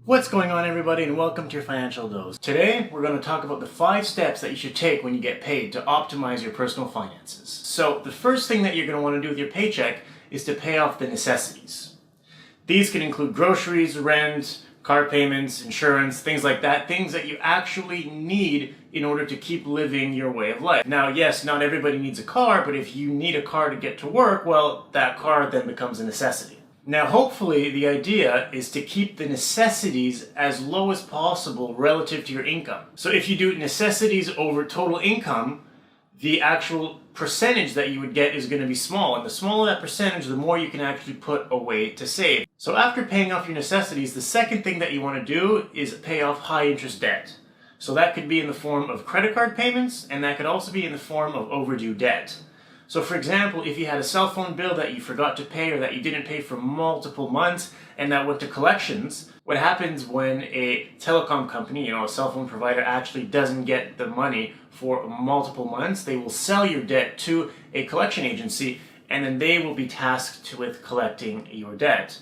What's going on, everybody, and welcome to your Financial Dose. Today, we're going to talk about the 5 steps that you should take when you get paid to optimize your personal finances. So, the first thing that you're going to want to do with your paycheck is to pay off the necessities. These can include groceries, rent, car payments, insurance, things like that, things that you actually need in order to keep living your way of life. Now, yes, not everybody needs a car, but if you need a car to get to work, well, that car then becomes a necessity. Now, hopefully, the idea is to keep the necessities as low as possible relative to your income. So if you do necessities over total income, the actual percentage that you would get is going to be small. And the smaller that percentage, the more you can actually put away to save. So after paying off your necessities, the second thing that you want to do is pay off high interest debt. So that could be in the form of credit card payments, and that could also be in the form of overdue debt. So for example, if you had a cell phone bill that you forgot to pay or that you didn't pay for multiple months and that went to collections, what happens when a telecom company, a cell phone provider actually doesn't get the money for multiple months, they will sell your debt to a collection agency and then they will be tasked with collecting your debt.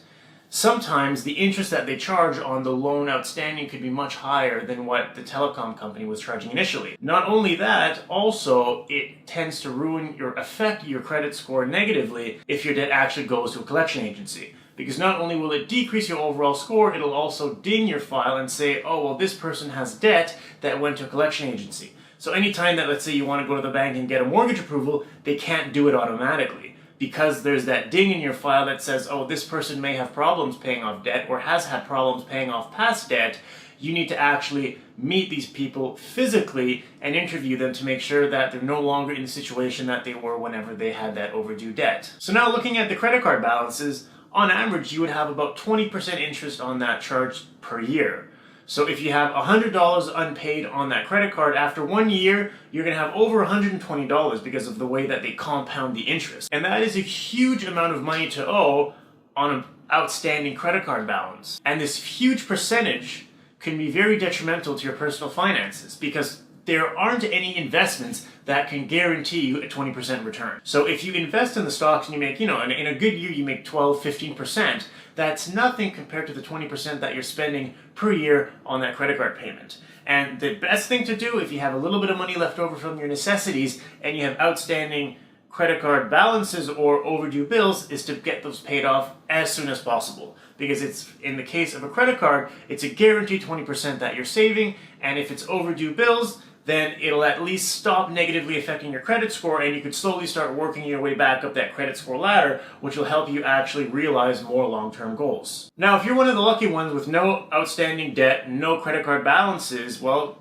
Sometimes the interest that they charge on the loan outstanding could be much higher than what the telecom company was charging initially. Not only that, also it tends to affect your credit score negatively if your debt actually goes to a collection agency. Because not only will it decrease your overall score, it'll also ding your file and say, oh, well, this person has debt that went to a collection agency. So anytime that, let's say, you want to go to the bank and get a mortgage approval, they can't do it automatically. Because there's that ding in your file that says, oh, this person may have problems paying off debt or has had problems paying off past debt, you need to actually meet these people physically and interview them to make sure that they're no longer in the situation that they were whenever they had that overdue debt. So now looking at the credit card balances, on average you would have about 20% interest on that charge per year. So if you have $100 unpaid on that credit card, after 1 year, you're going to have over $120 because of the way that they compound the interest. And that is a huge amount of money to owe on an outstanding credit card balance. And this huge percentage can be very detrimental to your personal finances because there aren't any investments that can guarantee you a 20% return. So if you invest in the stocks and you make, in a good year you make 12, 15%, that's nothing compared to the 20% that you're spending per year on that credit card payment. And the best thing to do if you have a little bit of money left over from your necessities and you have outstanding credit card balances or overdue bills is to get those paid off as soon as possible. Because it's, in the case of a credit card, it's a guaranteed 20% that you're saving, and if it's overdue bills, then it'll at least stop negatively affecting your credit score and you could slowly start working your way back up that credit score ladder, which will help you actually realize more long-term goals. Now, if you're one of the lucky ones with no outstanding debt, no credit card balances, well,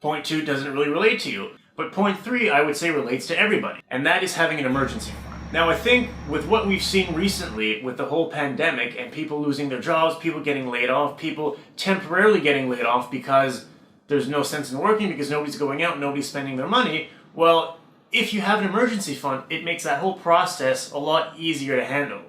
point 2 doesn't really relate to you. But point 3, I would say, relates to everybody, and that is having an emergency fund. Now, I think with what we've seen recently with the whole pandemic and people losing their jobs, people getting laid off, people temporarily getting laid off because there's no sense in working because nobody's going out, nobody's spending their money, well, if you have an emergency fund, it makes that whole process a lot easier to handle.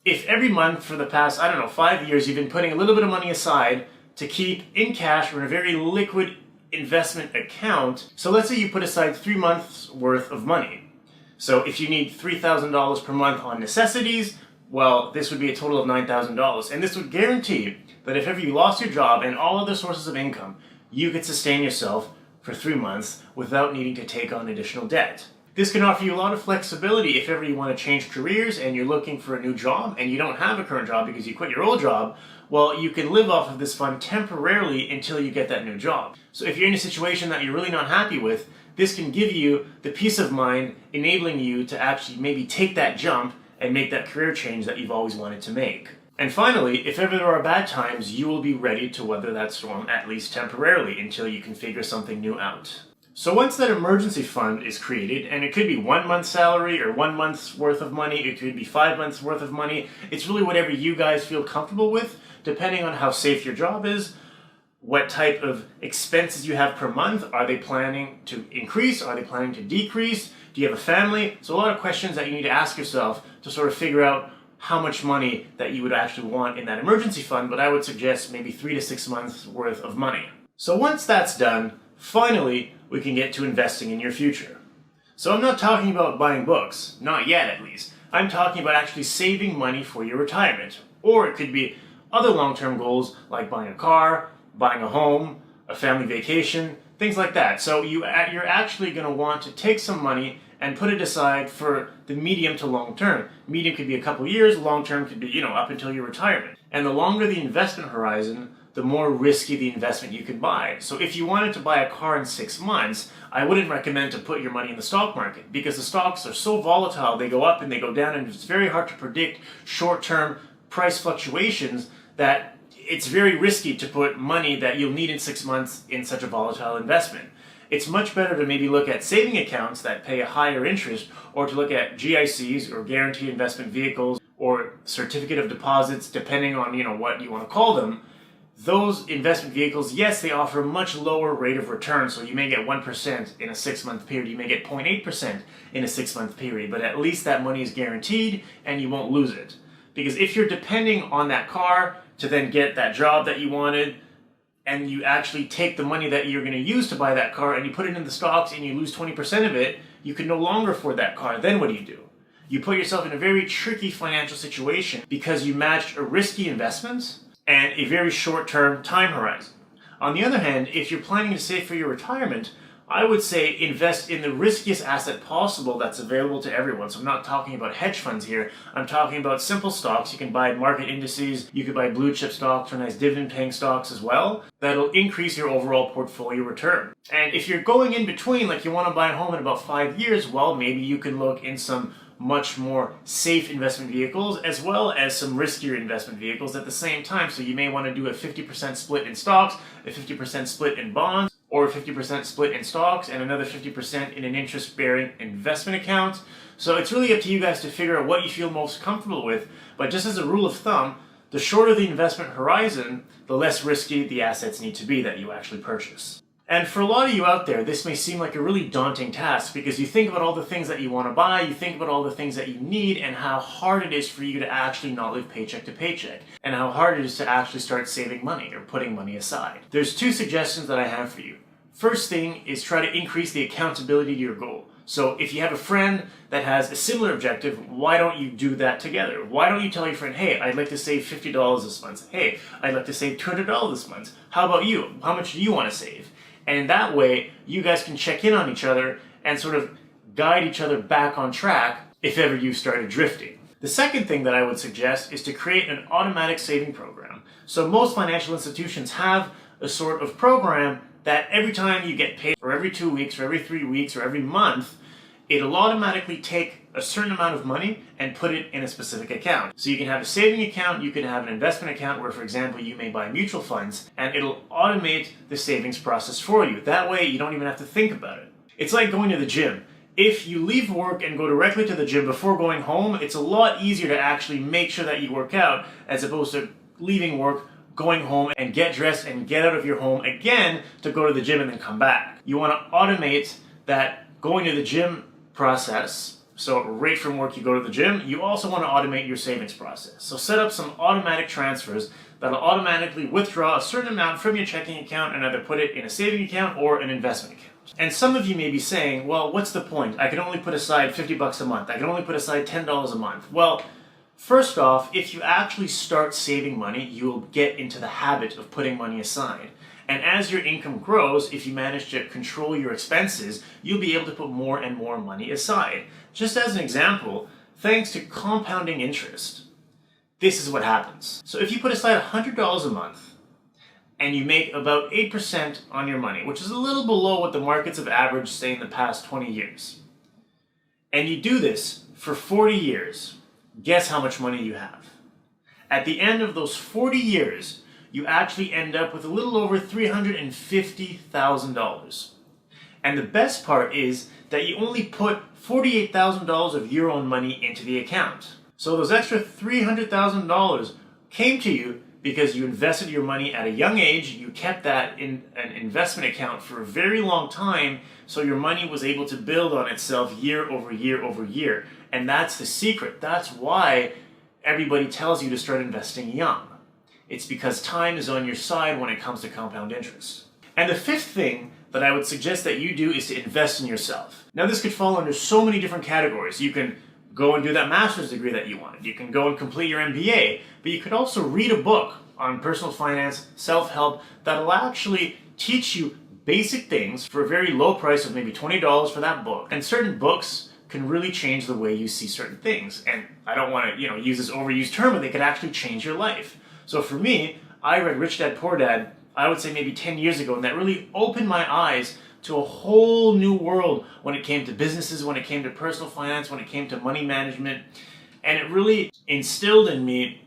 If every month for the past, 5 years, you've been putting a little bit of money aside to keep in cash or in a very liquid investment account, so let's say you put aside 3 months worth of money. So if you need $3,000 per month on necessities, well, this would be a total of $9,000. And this would guarantee that if ever you lost your job and all other sources of income, you could sustain yourself for 3 months without needing to take on additional debt. This can offer you a lot of flexibility if ever you want to change careers and you're looking for a new job and you don't have a current job because you quit your old job, well, you can live off of this fund temporarily until you get that new job. So if you're in a situation that you're really not happy with, this can give you the peace of mind, enabling you to actually maybe take that jump and make that career change that you've always wanted to make. And finally, if ever there are bad times, you will be ready to weather that storm, at least temporarily, until you can figure something new out. So once that emergency fund is created, and it could be 1 month's salary or 1 month's worth of money, it could be 5 months worth of money, it's really whatever you guys feel comfortable with, depending on how safe your job is, what type of expenses you have per month. Are they planning to increase? Are they planning to decrease? Do you have a family? So a lot of questions that you need to ask yourself to sort of figure out how much money that you would actually want in that emergency fund, but I would suggest maybe 3 to 6 months worth of money. So once that's done, finally, we can get to investing in your future. So I'm not talking about buying books, not yet at least. I'm talking about actually saving money for your retirement. Or it could be other long-term goals like buying a car, buying a home, a family vacation, things like that. So you're actually going to want to take some money and put it aside for the medium to long term. Medium could be a couple years, long term could be, up until your retirement. And the longer the investment horizon, the more risky the investment you could buy. So if you wanted to buy a car in 6 months, I wouldn't recommend to put your money in the stock market because the stocks are so volatile, they go up and they go down, and it's very hard to predict short-term price fluctuations that it's very risky to put money that you'll need in 6 months in such a volatile investment. It's much better to maybe look at saving accounts that pay a higher interest, or to look at GICs or guaranteed investment vehicles or certificate of deposits, depending on what you want to call them. Those investment vehicles, yes, they offer a much lower rate of return, so you may get 1% in a 6-month period, you may get 0.8% in a 6-month period, but at least that money is guaranteed and you won't lose it. Because if you're depending on that car to then get that job that you wanted, and you actually take the money that you're going to use to buy that car and you put it in the stocks and you lose 20% of it, you can no longer afford that car. Then what do? You put yourself in a very tricky financial situation because you matched a risky investment and a very short-term time horizon. On the other hand, if you're planning to save for your retirement, I would say invest in the riskiest asset possible that's available to everyone. So I'm not talking about hedge funds here. I'm talking about simple stocks. You can buy market indices. You could buy blue chip stocks or nice dividend paying stocks as well. That'll increase your overall portfolio return. And if you're going in between, like you want to buy a home in about 5 years, well, maybe you can look in some much more safe investment vehicles as well as some riskier investment vehicles at the same time. So you may want to do a 50% split in stocks, a 50% split in bonds, or a 50% split in stocks and another 50% in an interest-bearing investment account. So it's really up to you guys to figure out what you feel most comfortable with. But just as a rule of thumb, the shorter the investment horizon, the less risky the assets need to be that you actually purchase. And for a lot of you out there, this may seem like a really daunting task because you think about all the things that you want to buy, you think about all the things that you need, and how hard it is for you to actually not live paycheck to paycheck, and how hard it is to actually start saving money or putting money aside. There's 2 suggestions that I have for you. First thing is try to increase the accountability to your goal. So if you have a friend that has a similar objective, why don't you do that together? Why don't you tell your friend, hey, I'd like to save $50 this month. Hey, I'd like to save $200 this month. How about you? How much do you want to save? And that way, you guys can check in on each other and sort of guide each other back on track if ever you started drifting. The second thing that I would suggest is to create an automatic saving program. So most financial institutions have a sort of program that every time you get paid, or every 2 weeks, or every 3 weeks, or every month, it'll automatically take a certain amount of money and put it in a specific account. So you can have a saving account, you can have an investment account where, for example, you may buy mutual funds, and it'll automate the savings process for you. That way, you don't even have to think about it. It's like going to the gym. If you leave work and go directly to the gym before going home, it's a lot easier to actually make sure that you work out as opposed to leaving work, going home and get dressed and get out of your home again to go to the gym and then come back. You want to automate that going to the gym process. So right from work you go to the gym. You also want to automate your savings process. So set up some automatic transfers that'll automatically withdraw a certain amount from your checking account and either put it in a saving account or an investment account. And some of you may be saying, well, what's the point? I can only put aside $50 a month. I can only put aside $10 a month. Well, first off, if you actually start saving money, you'll get into the habit of putting money aside. And as your income grows, if you manage to control your expenses, you'll be able to put more and more money aside. Just as an example, thanks to compounding interest, this is what happens. So if you put aside $100 a month, and you make about 8% on your money, which is a little below what the markets have averaged, say, in the past 20 years, and you do this for 40 years, guess how much money you have? At the end of those 40 years, you actually end up with a little over $350,000. And the best part is that you only put $48,000 of your own money into the account. So those extra $300,000 came to you because you invested your money at a young age, you kept that in an investment account for a very long time, so your money was able to build on itself year over year over year. And that's the secret. That's why everybody tells you to start investing young. It's because time is on your side when it comes to compound interest. And the fifth thing that I would suggest that you do is to invest in yourself. Now this could fall under so many different categories. You can go and do that master's degree that you wanted. You can go and complete your MBA, but you could also read a book on personal finance, self-help, that'll actually teach you basic things for a very low price of maybe $20 for that book. And certain books can really change the way you see certain things. And I don't want to, use this overused term, but they can actually change your life. So for me, I read Rich Dad Poor Dad, I would say maybe 10 years ago, and that really opened my eyes to a whole new world when it came to businesses, when it came to personal finance, when it came to money management. And it really instilled in me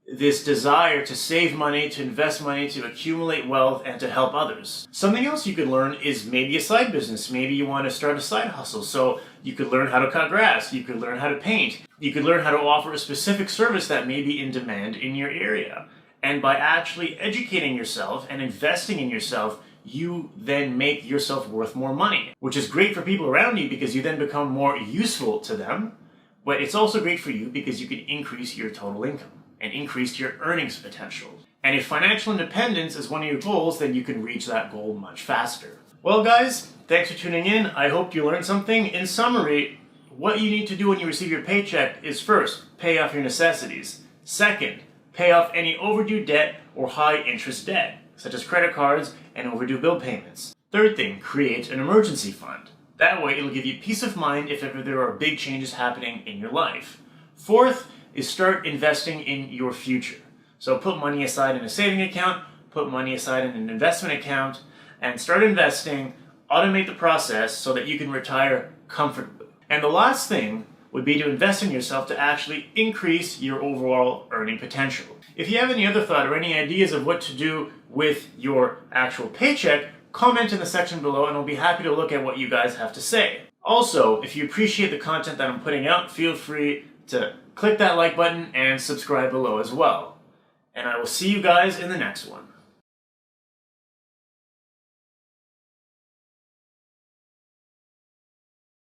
this desire to save money, to invest money, to accumulate wealth, and to help others. Something else you could learn is maybe a side business. Maybe you want to start a side hustle. So you could learn how to cut grass, you could learn how to paint, you could learn how to offer a specific service that may be in demand in your area. And by actually educating yourself and investing in yourself, you then make yourself worth more money, which is great for people around you because you then become more useful to them. But it's also great for you because you can increase your total income and increase your earnings potential. And if financial independence is one of your goals, then you can reach that goal much faster. Well guys, thanks for tuning in. I hope you learned something. In summary, what you need to do when you receive your paycheck is first, pay off your necessities. Second, pay off any overdue debt or high interest debt, such as credit cards and overdue bill payments. Third thing, create an emergency fund. That way it'll give you peace of mind if ever there are big changes happening in your life. Fourth is start investing in your future. So put money aside in a saving account, put money aside in an investment account, and start investing, automate the process so that you can retire comfortably. And the last thing would be to invest in yourself to actually increase your overall earning potential. If you have any other thought or any ideas of what to do with your actual paycheck, comment in the section below and I'll be happy to look at what you guys have to say. Also, if you appreciate the content that I'm putting out, feel free to click that like button and subscribe below as well. And I will see you guys in the next one.